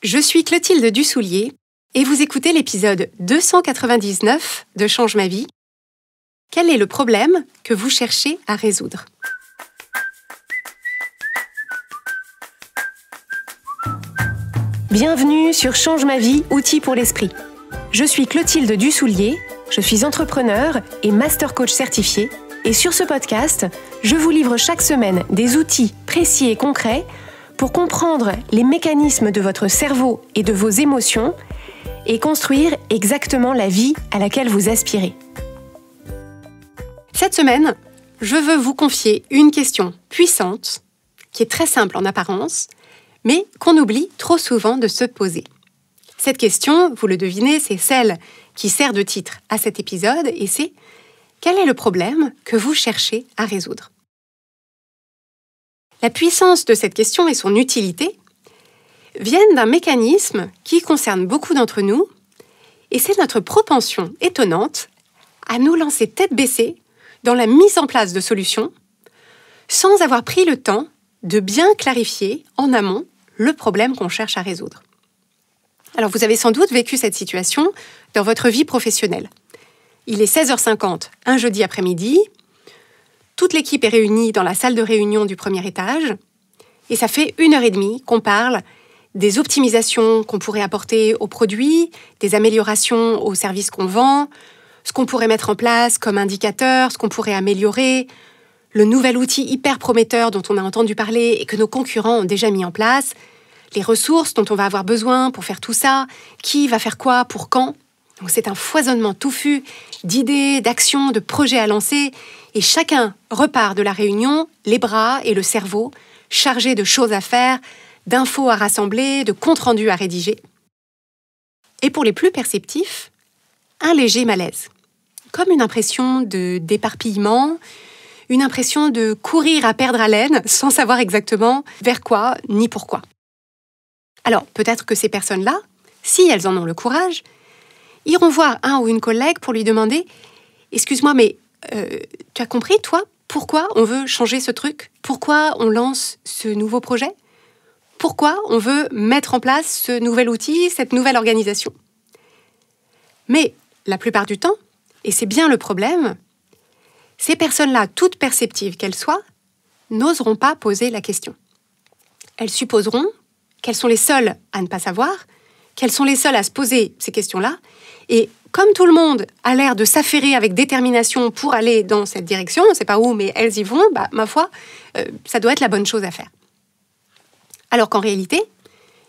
Je suis Clotilde Dussoulier et vous écoutez l'épisode 299 de Change ma vie. Quel est le problème que vous cherchez à résoudre ? Bienvenue sur Change ma vie, outils pour l'esprit. Je suis Clotilde Dussoulier, je suis entrepreneur et master coach certifié. Et sur ce podcast, je vous livre chaque semaine des outils précis et concrets pour comprendre les mécanismes de votre cerveau et de vos émotions et construire exactement la vie à laquelle vous aspirez. Cette semaine, je veux vous confier une question puissante, qui est très simple en apparence, mais qu'on oublie trop souvent de se poser. Cette question, vous le devinez, c'est celle qui sert de titre à cet épisode, et c'est « Quel est le problème que vous cherchez à résoudre ?» La puissance de cette question et son utilité viennent d'un mécanisme qui concerne beaucoup d'entre nous, et c'est notre propension étonnante à nous lancer tête baissée dans la mise en place de solutions sans avoir pris le temps de bien clarifier en amont le problème qu'on cherche à résoudre. Alors vous avez sans doute vécu cette situation dans votre vie professionnelle. Il est 16h50 un jeudi après-midi, toute l'équipe est réunie dans la salle de réunion du premier étage et ça fait 1h30 qu'on parle des optimisations qu'on pourrait apporter aux produits, des améliorations aux services qu'on vend, ce qu'on pourrait mettre en place comme indicateur, ce qu'on pourrait améliorer, le nouvel outil hyper prometteur dont on a entendu parler et que nos concurrents ont déjà mis en place, les ressources dont on va avoir besoin pour faire tout ça, qui va faire quoi, pour quand. Donc c'est un foisonnement touffu d'idées, d'actions, de projets à lancer et chacun repart de la réunion, les bras et le cerveau chargés de choses à faire, d'infos à rassembler, de comptes rendus à rédiger. Et pour les plus perceptifs, un léger malaise, comme une impression d'éparpillement, une impression de courir à perdre haleine sans savoir exactement vers quoi ni pourquoi. Alors peut-être que ces personnes-là, si elles en ont le courage, iront voir un ou une collègue pour lui demander « Excuse-moi, mais tu as compris, toi, pourquoi on veut changer ce truc ? Pourquoi on lance ce nouveau projet ? Pourquoi on veut mettre en place ce nouvel outil, cette nouvelle organisation ?» Mais la plupart du temps, et c'est bien le problème, ces personnes-là, toutes perceptives qu'elles soient, n'oseront pas poser la question. Elles supposeront qu'elles sont les seules à ne pas savoir, qu'elles sont les seules à se poser ces questions-là, et comme tout le monde a l'air de s'affairer avec détermination pour aller dans cette direction, on ne sait pas où, mais elles y vont, ma foi, ça doit être la bonne chose à faire. Alors qu'en réalité,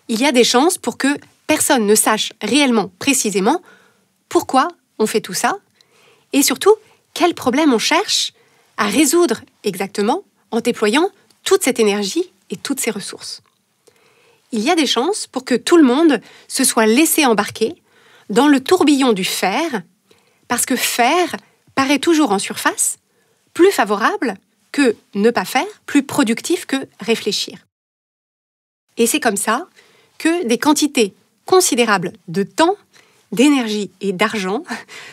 il y a des chances pour que personne ne sache réellement, précisément, pourquoi on fait tout ça, et surtout, quel problème on cherche à résoudre exactement en déployant toute cette énergie et toutes ces ressources. Il y a des chances pour que tout le monde se soit laissé embarquer dans le tourbillon du faire, parce que faire paraît toujours en surface, plus favorable que ne pas faire, plus productif que réfléchir. Et c'est comme ça que des quantités considérables de temps, d'énergie et d'argent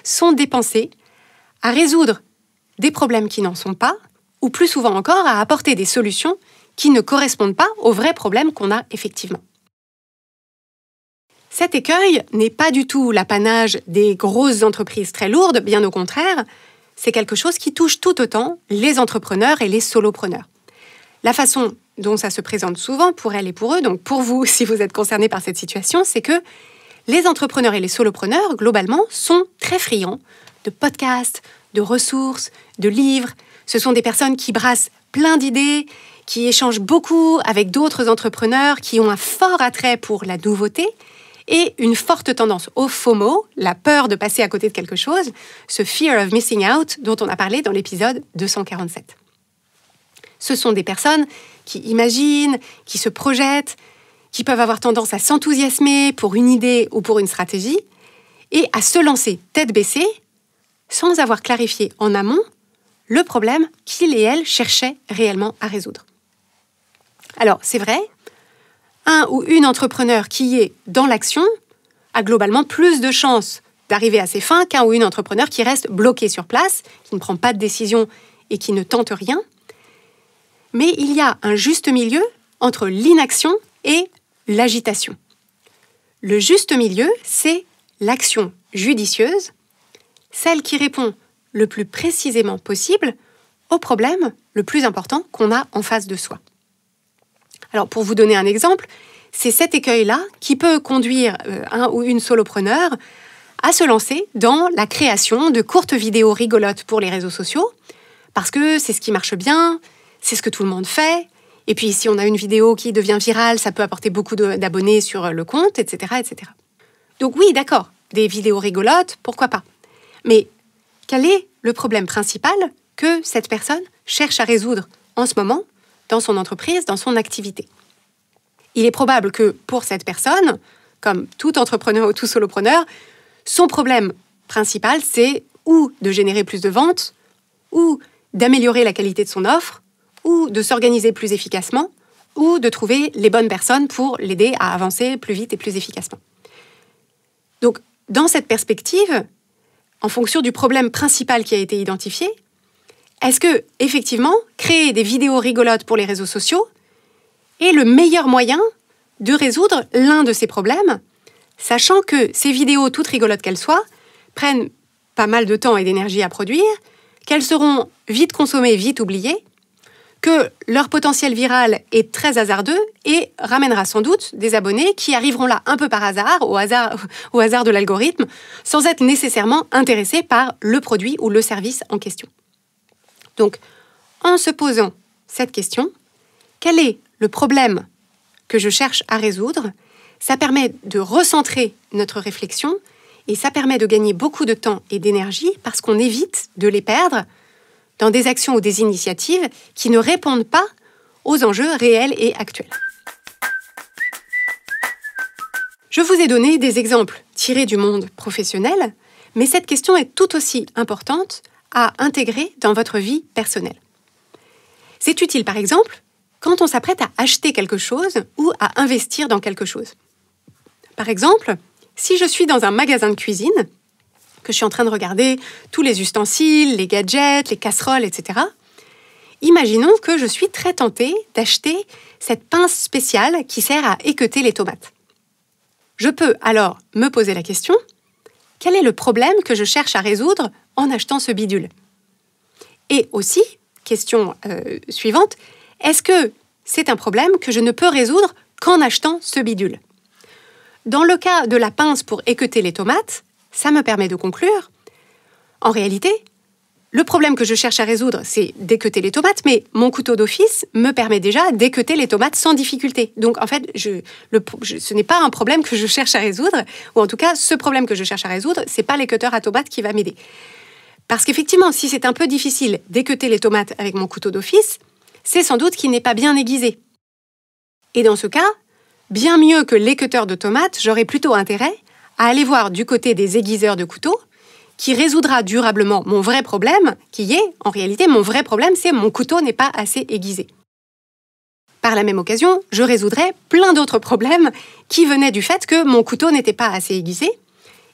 sont dépensées à résoudre des problèmes qui n'en sont pas, ou plus souvent encore à apporter des solutions qui ne correspondent pas aux vrais problèmes qu'on a effectivement. Cet écueil n'est pas du tout l'apanage des grosses entreprises très lourdes, bien au contraire, c'est quelque chose qui touche tout autant les entrepreneurs et les solopreneurs. La façon dont ça se présente souvent pour elles et pour eux, donc pour vous, si vous êtes concernés par cette situation, c'est que les entrepreneurs et les solopreneurs, globalement, sont très friands de podcasts, de ressources, de livres. Ce sont des personnes qui brassent plein d'idées, qui échangent beaucoup avec d'autres entrepreneurs, qui ont un fort attrait pour la nouveauté et une forte tendance au FOMO, la peur de passer à côté de quelque chose, ce fear of missing out dont on a parlé dans l'épisode 247. Ce sont des personnes qui imaginent, qui se projettent, qui peuvent avoir tendance à s'enthousiasmer pour une idée ou pour une stratégie et à se lancer tête baissée sans avoir clarifié en amont le problème qu'ils et elles cherchaient réellement à résoudre. Alors, c'est vrai, un ou une entrepreneur qui est dans l'action a globalement plus de chances d'arriver à ses fins qu'un ou une entrepreneur qui reste bloqué sur place, qui ne prend pas de décision et qui ne tente rien. Mais il y a un juste milieu entre l'inaction et l'agitation. Le juste milieu, c'est l'action judicieuse, celle qui répond le plus précisément possible au problème le plus important qu'on a en face de soi. Alors, pour vous donner un exemple, c'est cet écueil-là qui peut conduire un ou une solopreneur à se lancer dans la création de courtes vidéos rigolotes pour les réseaux sociaux, parce que c'est ce qui marche bien, c'est ce que tout le monde fait, et puis si on a une vidéo qui devient virale, ça peut apporter beaucoup d'abonnés sur le compte, etc., etc. Donc oui, d'accord, des vidéos rigolotes, pourquoi pas. Mais quel est le problème principal que cette personne cherche à résoudre en ce moment dans son entreprise, dans son activité? Il est probable que pour cette personne, comme tout entrepreneur ou tout solopreneur, son problème principal, c'est ou de générer plus de ventes, ou d'améliorer la qualité de son offre, ou de s'organiser plus efficacement, ou de trouver les bonnes personnes pour l'aider à avancer plus vite et plus efficacement. Donc, dans cette perspective, en fonction du problème principal qui a été identifié, est-ce que, effectivement, créer des vidéos rigolotes pour les réseaux sociaux est le meilleur moyen de résoudre l'un de ces problèmes, sachant que ces vidéos, toutes rigolotes qu'elles soient, prennent pas mal de temps et d'énergie à produire, qu'elles seront vite consommées, vite oubliées, que leur potentiel viral est très hasardeux et ramènera sans doute des abonnés qui arriveront là un peu par hasard, au hasard de l'algorithme, sans être nécessairement intéressés par le produit ou le service en question. Donc, en se posant cette question, quel est le problème que je cherche à résoudre? Ça permet de recentrer notre réflexion et ça permet de gagner beaucoup de temps et d'énergie parce qu'on évite de les perdre dans des actions ou des initiatives qui ne répondent pas aux enjeux réels et actuels. Je vous ai donné des exemples tirés du monde professionnel, mais cette question est tout aussi importante à intégrer dans votre vie personnelle. C'est utile, par exemple, quand on s'apprête à acheter quelque chose ou à investir dans quelque chose. Par exemple, si je suis dans un magasin de cuisine, que je suis en train de regarder tous les ustensiles, les gadgets, les casseroles, etc. Imaginons que je suis très tentée d'acheter cette pince spéciale qui sert à équeuter les tomates. Je peux alors me poser la question, quel est le problème que je cherche à résoudre en achetant ce bidule? Et aussi, question suivante, est-ce que c'est un problème que je ne peux résoudre qu'en achetant ce bidule? Dans le cas de la pince pour équeuter les tomates, ça me permet de conclure, en réalité, le problème que je cherche à résoudre, c'est d'équeuter les tomates, mais mon couteau d'office me permet déjà d'équeuter les tomates sans difficulté. Donc, en fait, ce n'est pas un problème que je cherche à résoudre, ou en tout cas, ce problème que je cherche à résoudre, c'est pas l'équeuteur à tomates qui va m'aider. Parce qu'effectivement, si c'est un peu difficile d'équeuter les tomates avec mon couteau d'office, c'est sans doute qu'il n'est pas bien aiguisé. Et dans ce cas, bien mieux que l'équeuteur de tomates, j'aurais plutôt intérêt à aller voir du côté des aiguiseurs de couteaux, qui résoudra durablement mon vrai problème, qui est, en réalité, mon vrai problème, c'est mon couteau n'est pas assez aiguisé. Par la même occasion, je résoudrai plein d'autres problèmes qui venaient du fait que mon couteau n'était pas assez aiguisé,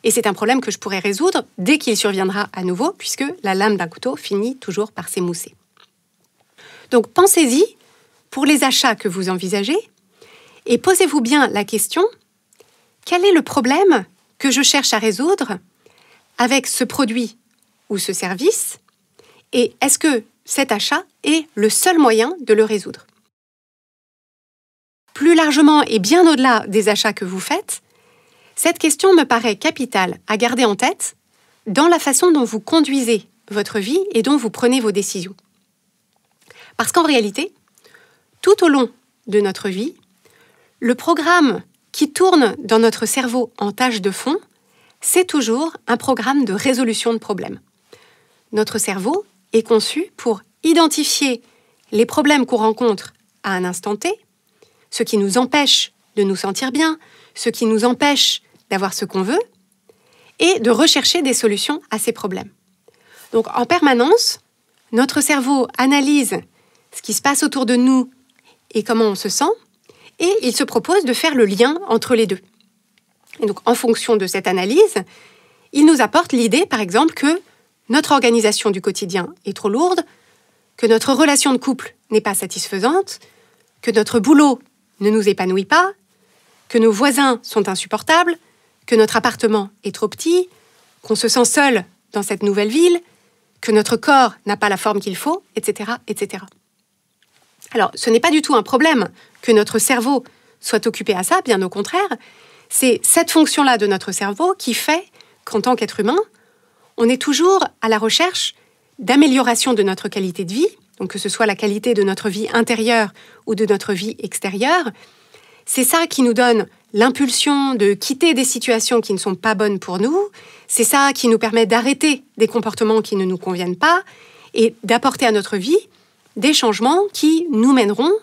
et c'est un problème que je pourrais résoudre dès qu'il surviendra à nouveau, puisque la lame d'un couteau finit toujours par s'émousser. Donc pensez-y pour les achats que vous envisagez, et posez-vous bien la question, quel est le problème que je cherche à résoudre avec ce produit ou ce service, et est-ce que cet achat est le seul moyen de le résoudre? Plus largement et bien au-delà des achats que vous faites, cette question me paraît capitale à garder en tête dans la façon dont vous conduisez votre vie et dont vous prenez vos décisions. Parce qu'en réalité, tout au long de notre vie, le programme qui tourne dans notre cerveau en tâche de fond, c'est toujours un programme de résolution de problèmes. Notre cerveau est conçu pour identifier les problèmes qu'on rencontre à un instant T, ce qui nous empêche de nous sentir bien, ce qui nous empêche d'avoir ce qu'on veut, et de rechercher des solutions à ces problèmes. Donc en permanence, notre cerveau analyse ce qui se passe autour de nous et comment on se sent, et il se propose de faire le lien entre les deux. Et donc, en fonction de cette analyse, il nous apporte l'idée, par exemple, que notre organisation du quotidien est trop lourde, que notre relation de couple n'est pas satisfaisante, que notre boulot ne nous épanouit pas, que nos voisins sont insupportables, que notre appartement est trop petit, qu'on se sent seul dans cette nouvelle ville, que notre corps n'a pas la forme qu'il faut, etc., etc. Alors, ce n'est pas du tout un problème que notre cerveau soit occupé à ça, bien au contraire. C'est cette fonction-là de notre cerveau qui fait qu'en tant qu'être humain, on est toujours à la recherche d'amélioration de notre qualité de vie, donc que ce soit la qualité de notre vie intérieure ou de notre vie extérieure. C'est ça qui nous donne l'impulsion de quitter des situations qui ne sont pas bonnes pour nous. C'est ça qui nous permet d'arrêter des comportements qui ne nous conviennent pas et d'apporter à notre vie des changements qui nous mèneront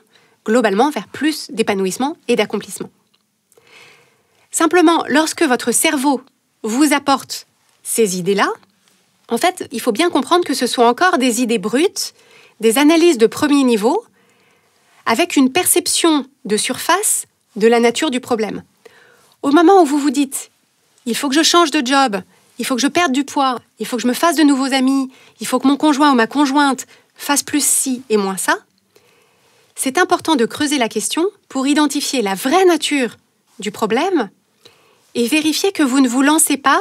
globalement vers plus d'épanouissement et d'accomplissement. Simplement, lorsque votre cerveau vous apporte ces idées-là, en fait, il faut bien comprendre que ce sont encore des idées brutes, des analyses de premier niveau, avec une perception de surface de la nature du problème. Au moment où vous vous dites « il faut que je change de job, il faut que je perde du poids, il faut que je me fasse de nouveaux amis, il faut que mon conjoint ou ma conjointe fasse plus ci et moins ça », c'est important de creuser la question pour identifier la vraie nature du problème et vérifier que vous ne vous lancez pas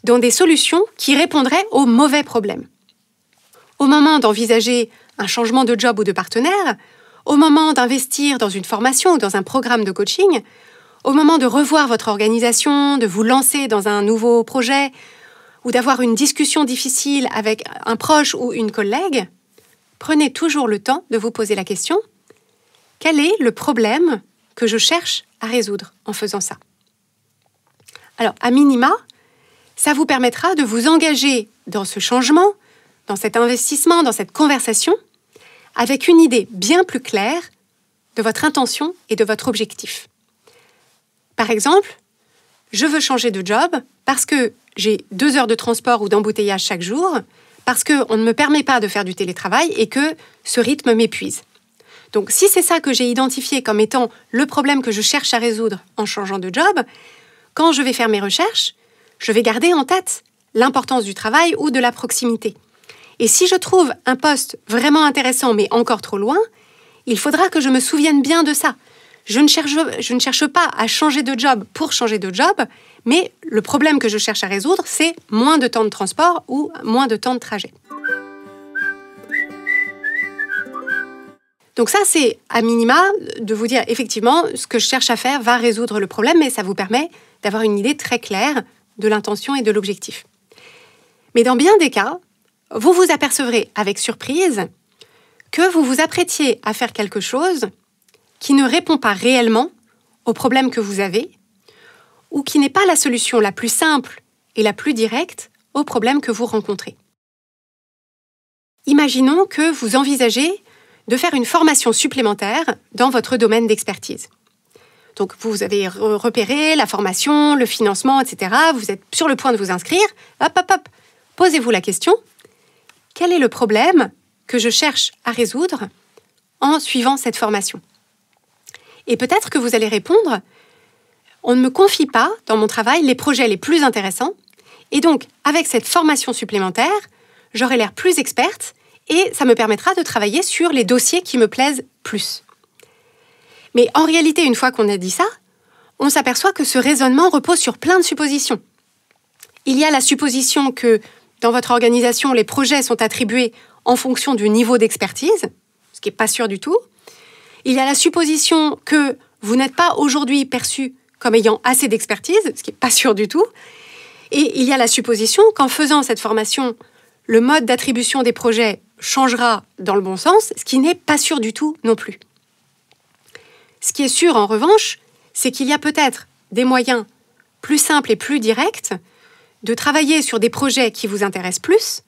dans des solutions qui répondraient au mauvais problème. Au moment d'envisager un changement de job ou de partenaire, au moment d'investir dans une formation ou dans un programme de coaching, au moment de revoir votre organisation, de vous lancer dans un nouveau projet ou d'avoir une discussion difficile avec un proche ou une collègue, prenez toujours le temps de vous poser la question « Quel est le problème que je cherche à résoudre en faisant ça ?» Alors, à minima, ça vous permettra de vous engager dans ce changement, dans cet investissement, dans cette conversation, avec une idée bien plus claire de votre intention et de votre objectif. Par exemple, je veux changer de job parce que j'ai 2 heures de transport ou d'embouteillage chaque jour, parce qu'on ne me permet pas de faire du télétravail et que ce rythme m'épuise. Donc, si c'est ça que j'ai identifié comme étant le problème que je cherche à résoudre en changeant de job, quand je vais faire mes recherches, je vais garder en tête l'importance du travail ou de la proximité. Et si je trouve un poste vraiment intéressant mais encore trop loin, il faudra que je me souvienne bien de ça. Je ne cherche pas à changer de job pour changer de job, mais le problème que je cherche à résoudre, c'est moins de temps de transport ou moins de temps de trajet. Donc ça, c'est à minima de vous dire effectivement, ce que je cherche à faire va résoudre le problème, mais ça vous permet d'avoir une idée très claire de l'intention et de l'objectif. Mais dans bien des cas, vous vous apercevrez avec surprise que vous vous apprêtiez à faire quelque chose qui ne répond pas réellement au problème que vous avez ou qui n'est pas la solution la plus simple et la plus directe au problème que vous rencontrez. Imaginons que vous envisagez de faire une formation supplémentaire dans votre domaine d'expertise. Donc, vous avez repéré la formation, le financement, etc. Vous êtes sur le point de vous inscrire. Hop. Posez-vous la question. Quel est le problème que je cherche à résoudre en suivant cette formation ? Et peut-être que vous allez répondre « On ne me confie pas, dans mon travail, les projets les plus intéressants. Et donc, avec cette formation supplémentaire, j'aurai l'air plus experte et ça me permettra de travailler sur les dossiers qui me plaisent plus. » Mais en réalité, une fois qu'on a dit ça, on s'aperçoit que ce raisonnement repose sur plein de suppositions. Il y a la supposition que dans votre organisation, les projets sont attribués en fonction du niveau d'expertise, ce qui n'est pas sûr du tout. Il y a la supposition que vous n'êtes pas aujourd'hui perçu comme ayant assez d'expertise, ce qui n'est pas sûr du tout. Et il y a la supposition qu'en faisant cette formation, le mode d'attribution des projets changera dans le bon sens, ce qui n'est pas sûr du tout non plus. Ce qui est sûr, en revanche, c'est qu'il y a peut-être des moyens plus simples et plus directs de travailler sur des projets qui vous intéressent plus,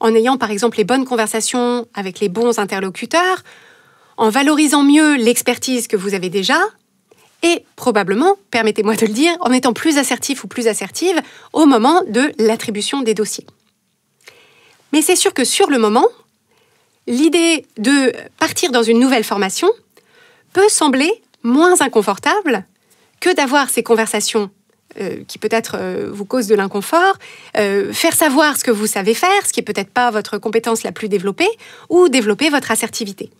en ayant par exemple les bonnes conversations avec les bons interlocuteurs, en valorisant mieux l'expertise que vous avez déjà, et probablement, permettez-moi de le dire, en étant plus assertif ou plus assertive au moment de l'attribution des dossiers. Mais c'est sûr que sur le moment, l'idée de partir dans une nouvelle formation peut sembler moins inconfortable que d'avoir ces conversations qui peut-être vous causent de l'inconfort, faire savoir ce que vous savez faire, ce qui n'est peut-être pas votre compétence la plus développée, ou développer votre assertivité.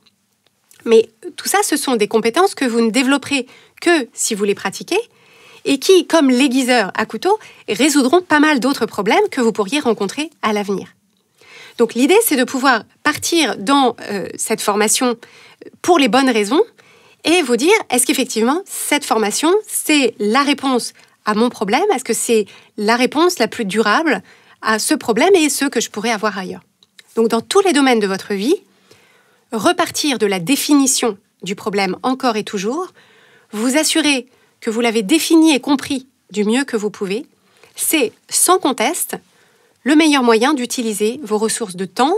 Mais tout ça, ce sont des compétences que vous ne développerez que si vous les pratiquez et qui, comme l'aiguiseur à couteau, résoudront pas mal d'autres problèmes que vous pourriez rencontrer à l'avenir. Donc l'idée, c'est de pouvoir partir dans cette formation pour les bonnes raisons et vous dire, est-ce qu'effectivement, cette formation, c'est la réponse à mon problème? Est-ce que c'est la réponse la plus durable à ce problème et ceux que je pourrais avoir ailleurs? Donc dans tous les domaines de votre vie, repartir de la définition du problème encore et toujours, vous assurer que vous l'avez défini et compris du mieux que vous pouvez, c'est sans conteste le meilleur moyen d'utiliser vos ressources de temps,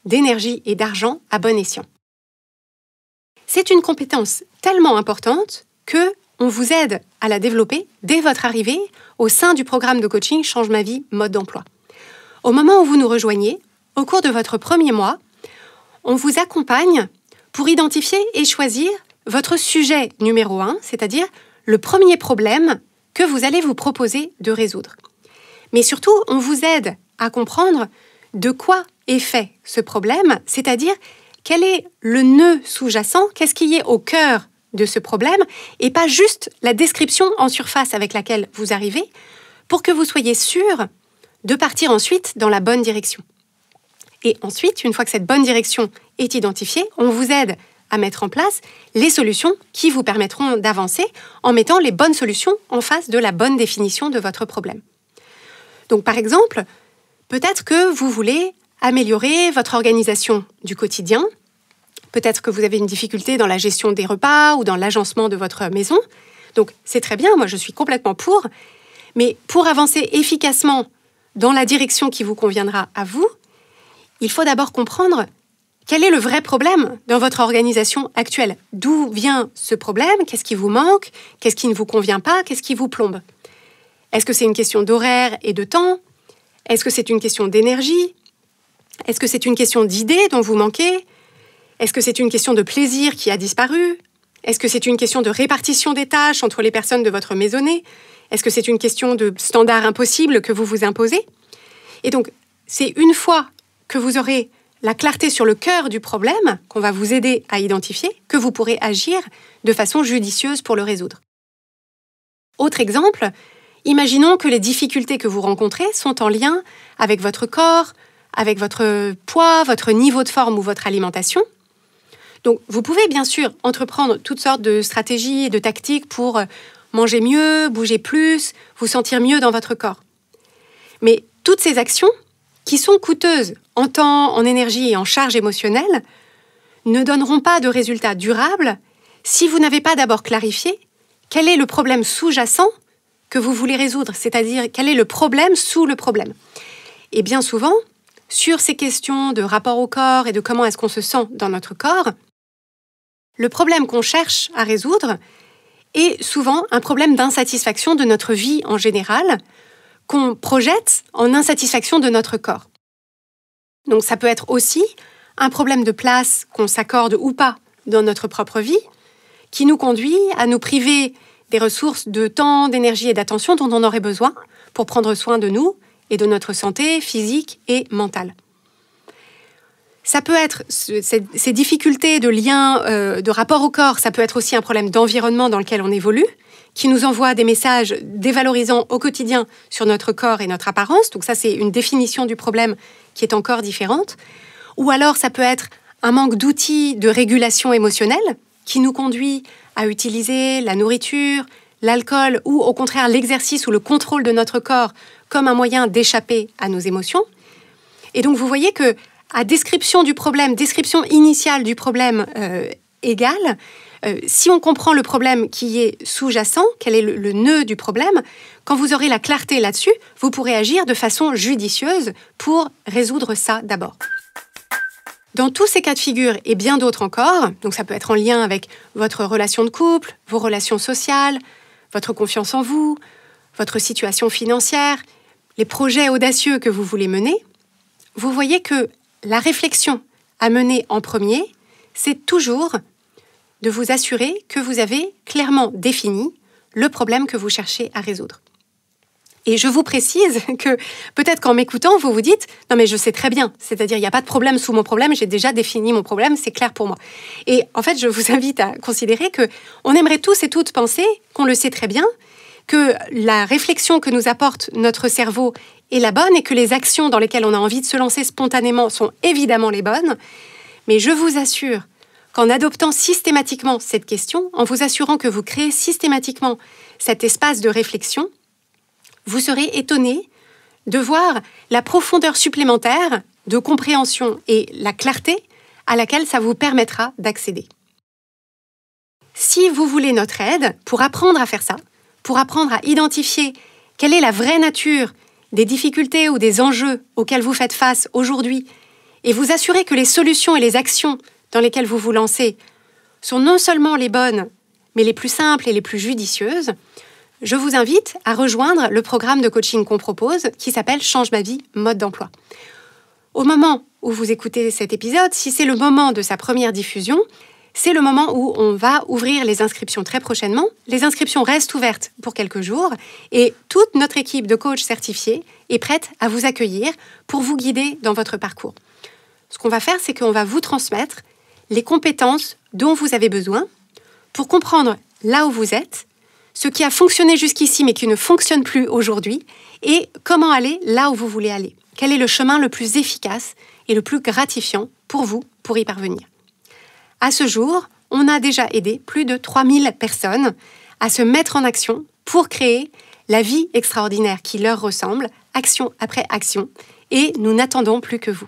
d'énergie et d'argent à bon escient. C'est une compétence tellement importante que on vous aide à la développer dès votre arrivée au sein du programme de coaching Change ma vie, mode d'emploi. Au moment où vous nous rejoignez, au cours de votre premier mois, on vous accompagne pour identifier et choisir votre sujet numéro 1, c'est-à-dire le premier problème que vous allez vous proposer de résoudre. Mais surtout, on vous aide à comprendre de quoi est fait ce problème, c'est-à-dire quel est le nœud sous-jacent, qu'est-ce qui est au cœur de ce problème, et pas juste la description en surface avec laquelle vous arrivez, pour que vous soyez sûr de partir ensuite dans la bonne direction. Et ensuite, une fois que cette bonne direction est identifiée, on vous aide à mettre en place les solutions qui vous permettront d'avancer en mettant les bonnes solutions en face de la bonne définition de votre problème. Donc par exemple, peut-être que vous voulez améliorer votre organisation du quotidien, peut-être que vous avez une difficulté dans la gestion des repas ou dans l'agencement de votre maison. Donc c'est très bien, moi je suis complètement pour, mais pour avancer efficacement dans la direction qui vous conviendra à vous, il faut d'abord comprendre quel est le vrai problème dans votre organisation actuelle. D'où vient ce problème? Qu'est-ce qui vous manque? Qu'est-ce qui ne vous convient pas? Qu'est-ce qui vous plombe? Est-ce que c'est une question d'horaire et de temps? Est-ce que c'est une question d'énergie? Est-ce que c'est une question d'idées dont vous manquez? Est-ce que c'est une question de plaisir qui a disparu? Est-ce que c'est une question de répartition des tâches entre les personnes de votre maisonnée? Est-ce que c'est une question de standards impossibles que vous vous imposez? Et donc, c'est une fois que vous aurez la clarté sur le cœur du problème, qu'on va vous aider à identifier, que vous pourrez agir de façon judicieuse pour le résoudre. Autre exemple, imaginons que les difficultés que vous rencontrez sont en lien avec votre corps, avec votre poids, votre niveau de forme ou votre alimentation. Donc, vous pouvez bien sûr entreprendre toutes sortes de stratégies et de tactiques pour manger mieux, bouger plus, vous sentir mieux dans votre corps. Mais toutes ces actions, qui sont coûteuses en temps, en énergie et en charge émotionnelle, ne donneront pas de résultats durables si vous n'avez pas d'abord clarifié quel est le problème sous-jacent que vous voulez résoudre, c'est-à-dire quel est le problème sous le problème. Et bien souvent, sur ces questions de rapport au corps et de comment est-ce qu'on se sent dans notre corps, le problème qu'on cherche à résoudre est souvent un problème d'insatisfaction de notre vie en général, qu'on projette en insatisfaction de notre corps. Donc ça peut être aussi un problème de place qu'on s'accorde ou pas dans notre propre vie, qui nous conduit à nous priver des ressources de temps, d'énergie et d'attention dont on aurait besoin pour prendre soin de nous et de notre santé physique et mentale. Ça peut être ces difficultés de lien, de rapport au corps, ça peut être aussi un problème d'environnement dans lequel on évolue, qui nous envoie des messages dévalorisants au quotidien sur notre corps et notre apparence. Donc ça, c'est une définition du problème qui est encore différente. Ou alors, ça peut être un manque d'outils de régulation émotionnelle qui nous conduit à utiliser la nourriture, l'alcool ou au contraire l'exercice ou le contrôle de notre corps comme un moyen d'échapper à nos émotions. Et donc, vous voyez que à description du problème, description initiale du problème égale, si on comprend le problème qui est sous-jacent, quel est le nœud du problème, quand vous aurez la clarté là-dessus, vous pourrez agir de façon judicieuse pour résoudre ça d'abord. Dans tous ces cas de figure et bien d'autres encore, donc ça peut être en lien avec votre relation de couple, vos relations sociales, votre confiance en vous, votre situation financière, les projets audacieux que vous voulez mener, vous voyez que la réflexion à mener en premier, c'est toujours de vous assurer que vous avez clairement défini le problème que vous cherchez à résoudre. Et je vous précise que peut-être qu'en m'écoutant, vous vous dites « Non mais je sais très bien, c'est-à-dire il n'y a pas de problème sous mon problème, j'ai déjà défini mon problème, c'est clair pour moi. » Et en fait, je vous invite à considérer qu'on aimerait tous et toutes penser qu'on le sait très bien, que la réflexion que nous apporte notre cerveau est la bonne et que les actions dans lesquelles on a envie de se lancer spontanément sont évidemment les bonnes. Mais je vous assure qu'en adoptant systématiquement cette question, en vous assurant que vous créez systématiquement cet espace de réflexion, vous serez étonné de voir la profondeur supplémentaire de compréhension et la clarté à laquelle ça vous permettra d'accéder. Si vous voulez notre aide pour apprendre à faire ça, pour apprendre à identifier quelle est la vraie nature des difficultés ou des enjeux auxquels vous faites face aujourd'hui et vous assurer que les solutions et les actions dans lesquelles vous vous lancez sont non seulement les bonnes, mais les plus simples et les plus judicieuses, je vous invite à rejoindre le programme de coaching qu'on propose qui s'appelle « Change ma vie, mode d'emploi ». Au moment où vous écoutez cet épisode, si c'est le moment de sa première diffusion, c'est le moment où on va ouvrir les inscriptions très prochainement. Les inscriptions restent ouvertes pour quelques jours et toute notre équipe de coachs certifiés est prête à vous accueillir pour vous guider dans votre parcours. Ce qu'on va faire, c'est qu'on va vous transmettre les compétences dont vous avez besoin pour comprendre là où vous êtes, ce qui a fonctionné jusqu'ici mais qui ne fonctionne plus aujourd'hui et comment aller là où vous voulez aller. Quel est le chemin le plus efficace et le plus gratifiant pour vous pour y parvenir. À ce jour, on a déjà aidé plus de 3000 personnes à se mettre en action pour créer la vie extraordinaire qui leur ressemble, action après action, et nous n'attendons plus que vous.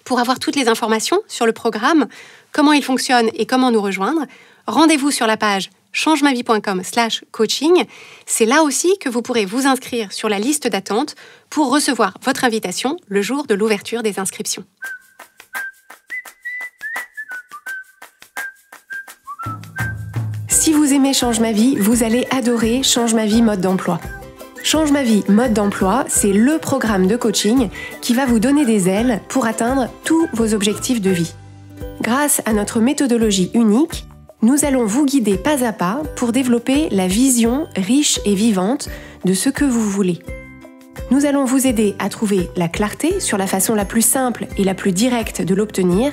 Pour avoir toutes les informations sur le programme, comment il fonctionne et comment nous rejoindre, rendez-vous sur la page changemavie.com/coaching. C'est là aussi que vous pourrez vous inscrire sur la liste d'attente pour recevoir votre invitation le jour de l'ouverture des inscriptions. Si vous aimez Change ma vie, vous allez adorer Change ma vie mode d'emploi. Change ma vie mode d'emploi, c'est le programme de coaching qui va vous donner des ailes pour atteindre tous vos objectifs de vie. Grâce à notre méthodologie unique, nous allons vous guider pas à pas pour développer la vision riche et vivante de ce que vous voulez. Nous allons vous aider à trouver la clarté sur la façon la plus simple et la plus directe de l'obtenir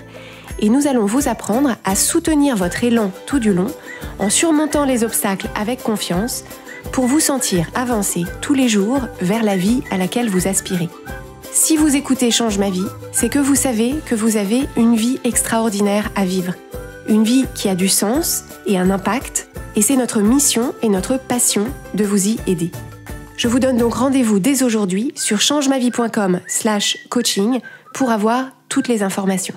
et nous allons vous apprendre à soutenir votre élan tout du long en surmontant les obstacles avec confiance pour vous sentir avancer tous les jours vers la vie à laquelle vous aspirez. Si vous écoutez Change ma vie, c'est que vous savez que vous avez une vie extraordinaire à vivre. Une vie qui a du sens et un impact, et c'est notre mission et notre passion de vous y aider. Je vous donne donc rendez-vous dès aujourd'hui sur changemavie.com/coaching pour avoir toutes les informations.